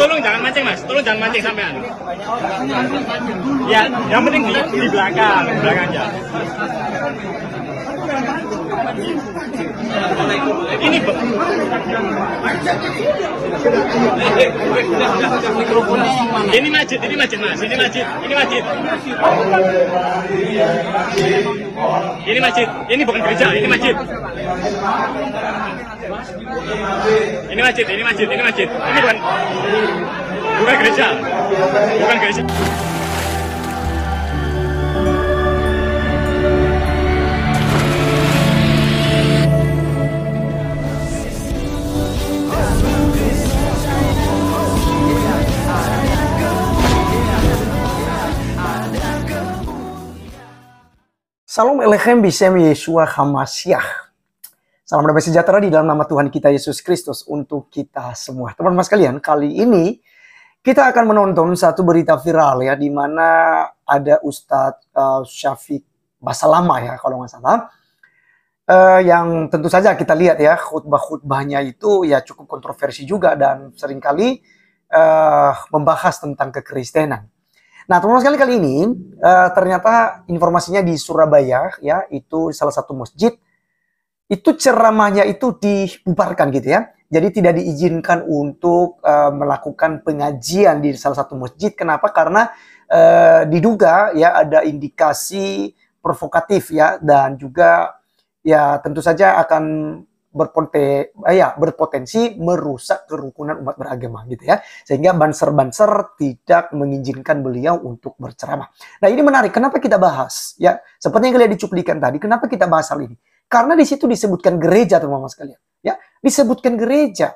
tolong jangan mancing mas, tolong jangan mancing sampean. Ya, yang penting di belakang aja. Ini masjid mas, ini masjid. Ini masjid, ini bukan gereja, ini masjid. Ini bukan gereja. Salam Elechem Bishem Yeshua Hamasyah. Salam damai sejahtera di dalam nama Tuhan kita Yesus Kristus untuk kita semua. Teman-teman sekalian, kali ini kita akan menonton satu berita viral ya, di mana ada Ustadz Syafiq Basalamah ya, kalau nggak salah. Yang tentu saja kita lihat ya, khutbah-khutbahnya itu ya cukup kontroversi juga dan seringkali membahas tentang kekristenan. Nah, teman-teman sekalian, kali ini ternyata informasinya di Surabaya ya, itu salah satu masjid itu ceramahnya itu dibubarkan gitu ya. Jadi tidak diizinkan untuk melakukan pengajian di salah satu masjid. Kenapa? Karena diduga ya ada indikasi provokatif ya, dan juga ya tentu saja akan berpotensi merusak kerukunan umat beragama gitu ya, sehingga banser-banser tidak mengizinkan beliau untuk berceramah. Nah, ini menarik. Kenapa kita bahas ya? Seperti yang kalian dicuplikan tadi, kenapa kita bahas hal ini? Karena di situ disebutkan gereja, teman-teman sekalian. Ya, disebutkan gereja.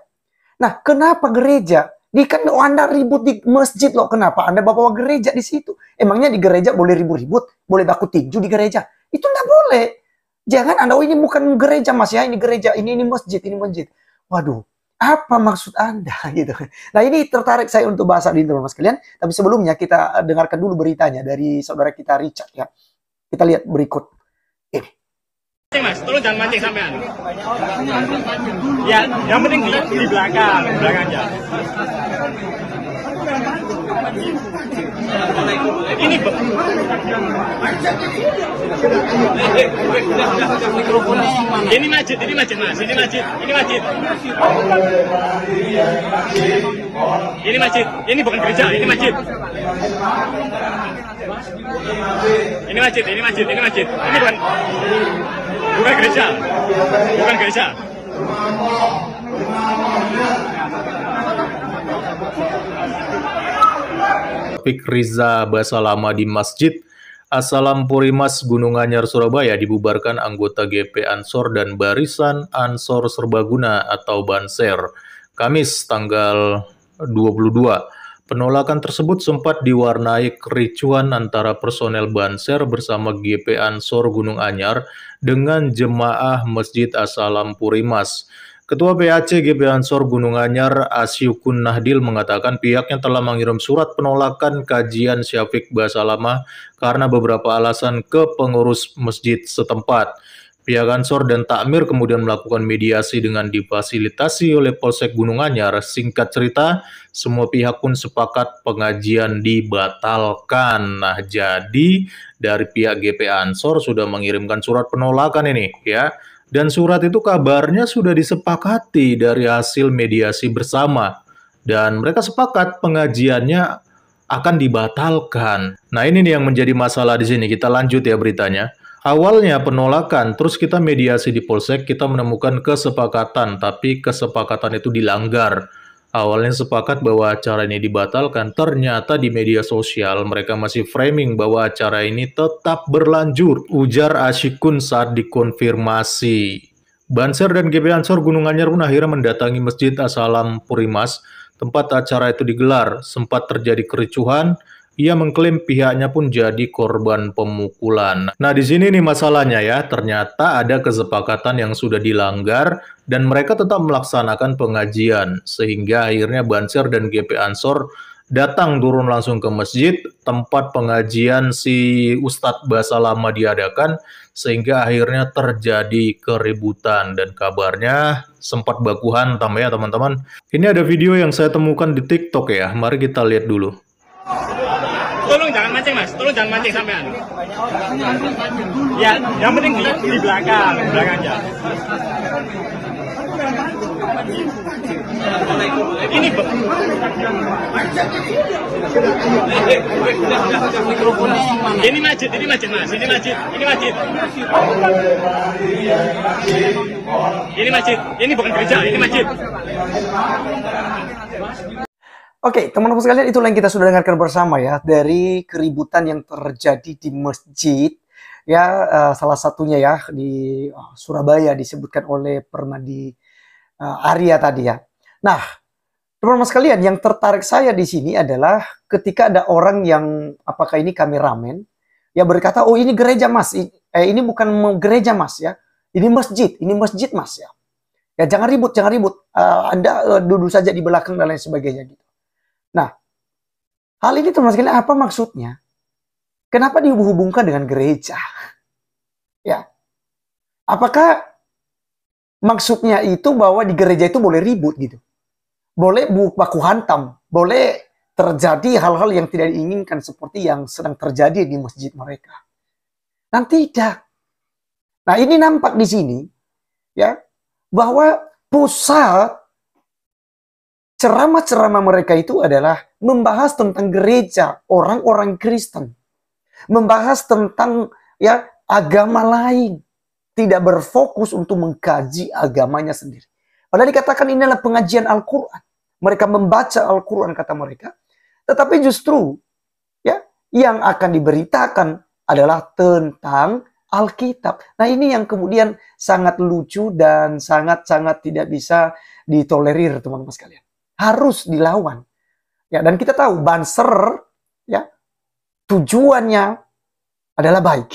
Nah, kenapa gereja? Kan Anda ribut di masjid loh. Kenapa Anda bawa gereja di situ? Emangnya di gereja boleh ribut-ribut? Boleh baku tinju di gereja? Itu nggak boleh. Jangan Anda, oh ini bukan gereja mas ya, ini gereja, ini masjid, ini masjid. Waduh, apa maksud Anda gitu. Nah, ini tertarik saya untuk bahas ini, teman-teman sekalian. Tapi sebelumnya kita dengarkan dulu beritanya dari saudara kita Richard ya. Kita lihat berikut ini. Mas, tolong jangan mancing sampean. Ya, yang penting di belakang aja. Ini masjid mas, ini masjid, ini bukan gereja, ini masjid. Ini bukan gereja. Syafiq Riza Basalamah di Masjid As-Salam Purimas Gunung Anyar Surabaya dibubarkan anggota GP Ansor dan Barisan Ansor Serbaguna atau Banser Kamis tanggal 22. Penolakan tersebut sempat diwarnai kericuhan antara personel Banser bersama GP Ansor Gunung Anyar dengan jemaah Masjid As-Salam Purimas. Ketua PAC GP Ansor Gunung Anyar Asyukun Nahdil mengatakan pihaknya telah mengirim surat penolakan kajian Syafiq Basalamah karena beberapa alasan ke pengurus masjid setempat. Pihak Ansor dan Takmir kemudian melakukan mediasi dengan difasilitasi oleh Polsek Gunung Anyar. Singkat cerita, semua pihak pun sepakat pengajian dibatalkan. Nah, jadi dari pihak GP Ansor sudah mengirimkan surat penolakan ini ya. Dan surat itu kabarnya sudah disepakati dari hasil mediasi bersama. Dan mereka sepakat pengajiannya akan dibatalkan. Nah, ini nih yang menjadi masalah di sini. Kita lanjut ya beritanya. Awalnya penolakan, terus kita mediasi di Polsek, kita menemukan kesepakatan, tapi kesepakatan itu dilanggar. Awalnya sepakat bahwa acara ini dibatalkan, ternyata di media sosial mereka masih framing bahwa acara ini tetap berlanjut, ujar Asyikun saat dikonfirmasi. Banser dan GP Ansor Gunung Anyar pun akhirnya mendatangi Masjid As-Salam Purimas, tempat acara itu digelar. Sempat terjadi kericuhan. Ia mengklaim pihaknya pun jadi korban pemukulan. Nah, di sini nih masalahnya ya, ternyata ada kesepakatan yang sudah dilanggar dan mereka tetap melaksanakan pengajian. Sehingga akhirnya Banser dan GP Ansor datang turun langsung ke masjid, tempat pengajian si Ustadz Bahasa Lama diadakan, sehingga akhirnya terjadi keributan dan kabarnya sempat baku hantam ya teman-teman. Ini ada video yang saya temukan di TikTok ya, mari kita lihat dulu. Tolong jangan mancing mas, tolong jangan mancing sampean. Ya, yang penting di belakang aja. Ini mikrofonnya yang mana? Ini masjid mas, ini masjid. Ini masjid, ini bukan gereja, ini masjid. Oke, teman-teman sekalian, itulah yang kita sudah dengarkan bersama ya, dari keributan yang terjadi di masjid ya, salah satunya ya di Surabaya disebutkan oleh Permadi Arya tadi ya. Nah, teman-teman sekalian, yang tertarik saya di sini adalah ketika ada orang yang, apakah ini kameramen, ya berkata, oh ini gereja mas, ini bukan gereja mas ya, ini masjid mas ya. Ya jangan ribut, Anda duduk saja di belakang dan lain sebagainya gitu. Nah, hal ini teman-teman sekalian apa maksudnya? Kenapa dihubungkan dengan gereja? Ya, apakah maksudnya itu bahwa di gereja itu boleh ribut gitu? Boleh baku hantam, boleh terjadi hal-hal yang tidak diinginkan seperti yang sedang terjadi di masjid mereka. Nah, tidak. Nah, ini nampak di sini ya, bahwa pusat ceramah-ceramah mereka itu adalah membahas tentang gereja, orang-orang Kristen. Membahas tentang ya agama lain. Tidak berfokus untuk mengkaji agamanya sendiri. Padahal dikatakan ini adalah pengajian Al-Quran. Mereka membaca Al-Quran kata mereka. Tetapi justru ya yang akan diberitakan adalah tentang Alkitab. Nah ini yang kemudian sangat lucu dan sangat-sangat tidak bisa ditolerir teman-teman sekalian. Harus dilawan. Ya, dan kita tahu Banser ya tujuannya adalah baik.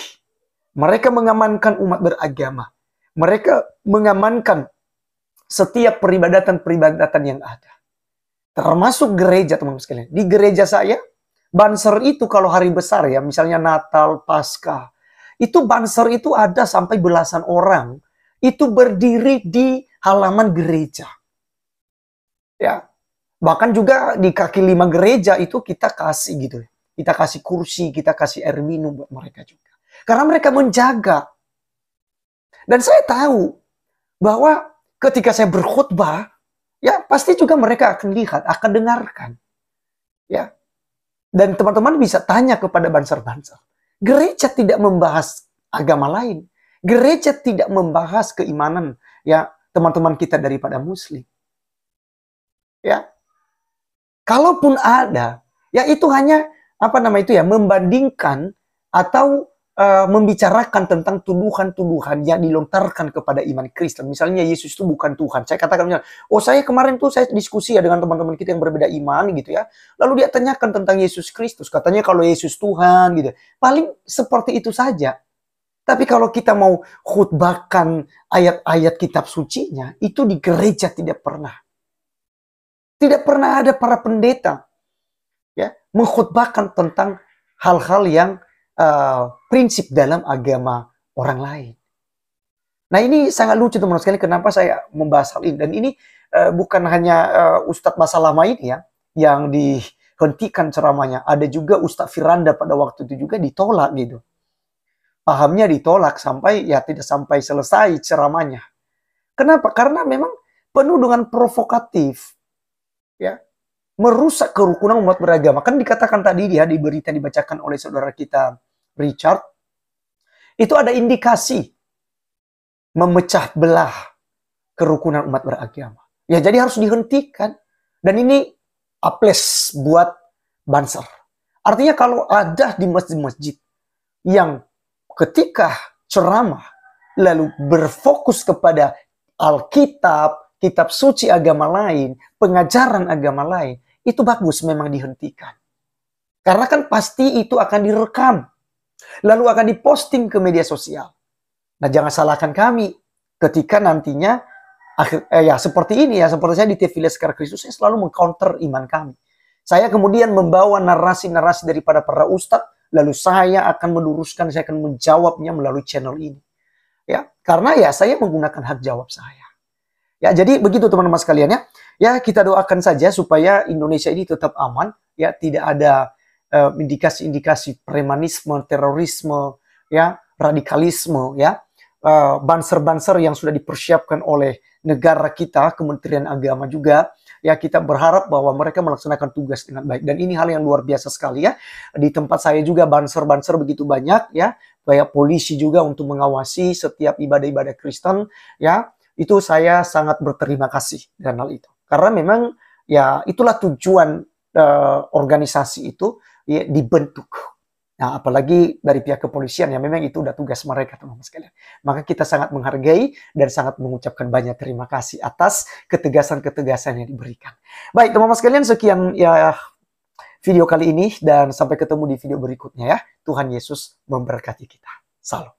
Mereka mengamankan umat beragama. Mereka mengamankan setiap peribadatan-peribadatan yang ada. Termasuk gereja teman-teman sekalian. Di gereja saya, Banser itu kalau hari besar ya, misalnya Natal, Paskah, itu Banser itu ada sampai belasan orang. Itu berdiri di halaman gereja. Ya, bahkan juga di kaki 5 gereja itu kita kasih gitu. Kita kasih kursi, kita kasih air minum buat mereka juga. Karena mereka menjaga. Dan saya tahu bahwa ketika saya berkhutbah, ya pasti juga mereka akan lihat, akan dengarkan. Ya. Dan teman-teman bisa tanya kepada banser-banser. Gereja tidak membahas agama lain. Gereja tidak membahas keimanan ya teman-teman kita daripada muslim. Ya. Kalaupun ada, ya itu hanya membandingkan atau membicarakan tentang tuduhan-tuduhan yang dilontarkan kepada iman Kristen. Misalnya Yesus itu bukan Tuhan. Saya katakan misalnya, oh saya kemarin tuh saya diskusi ya dengan teman-teman kita yang berbeda iman gitu ya. Lalu dia tanyakan tentang Yesus Kristus. Katanya kalau Yesus Tuhan gitu. Paling seperti itu saja. Tapi kalau kita mau khutbahkan ayat-ayat kitab sucinya, itu di gereja tidak pernah. Tidak pernah ada para pendeta ya mengkhutbahkan tentang hal-hal yang prinsip dalam agama orang lain. Nah ini sangat lucu teman-teman sekalian, kenapa saya membahas hal ini. Dan ini bukan hanya Ustadz Bahasa Lama ini ya, yang dihentikan ceramahnya. Ada juga Ustadz Firanda pada waktu itu juga ditolak gitu. Pahamnya ditolak sampai ya tidak sampai selesai ceramahnya. Kenapa? Karena memang penuh dengan provokatif. Ya. Merusak kerukunan umat beragama. Kan dikatakan tadi dia di berita dibacakan oleh saudara kita Richard, itu ada indikasi memecah belah kerukunan umat beragama. Ya jadi harus dihentikan. Dan ini aples buat Banser. Artinya kalau ada di masjid-masjid yang ketika ceramah lalu berfokus kepada Alkitab, kitab suci agama lain, pengajaran agama lain, itu bagus memang dihentikan. Karena kan pasti itu akan direkam. Lalu akan diposting ke media sosial. Nah jangan salahkan kami ketika nantinya seperti ini ya, seperti saya di TV Laskar Kristus, saya selalu mengcounter iman kami. Saya kemudian membawa narasi-narasi daripada para ustadz, lalu saya akan meluruskan, saya akan menjawabnya melalui channel ini. Ya, karena ya saya menggunakan hak jawab saya. Ya, jadi begitu teman-teman sekalian ya. Ya, kita doakan saja supaya Indonesia ini tetap aman, ya, tidak ada indikasi-indikasi premanisme, terorisme, ya, radikalisme, ya. Banser-banser yang sudah dipersiapkan oleh negara kita, Kementerian Agama juga, ya, kita berharap bahwa mereka melaksanakan tugas dengan baik. Dan ini hal yang luar biasa sekali ya. Di tempat saya juga banser-banser begitu banyak ya, kayak polisi juga untuk mengawasi setiap ibadah-ibadah Kristen ya. Itu saya sangat berterima kasih dengan hal itu. Karena memang ya itulah tujuan organisasi itu ya, dibentuk. Nah, apalagi dari pihak kepolisian ya, memang itu udah tugas mereka teman-teman sekalian. Maka kita sangat menghargai dan sangat mengucapkan banyak terima kasih atas ketegasan-ketegasan yang diberikan. Baik teman-teman sekalian, sekian ya video kali ini dan sampai ketemu di video berikutnya ya. Tuhan Yesus memberkati kita. Salam.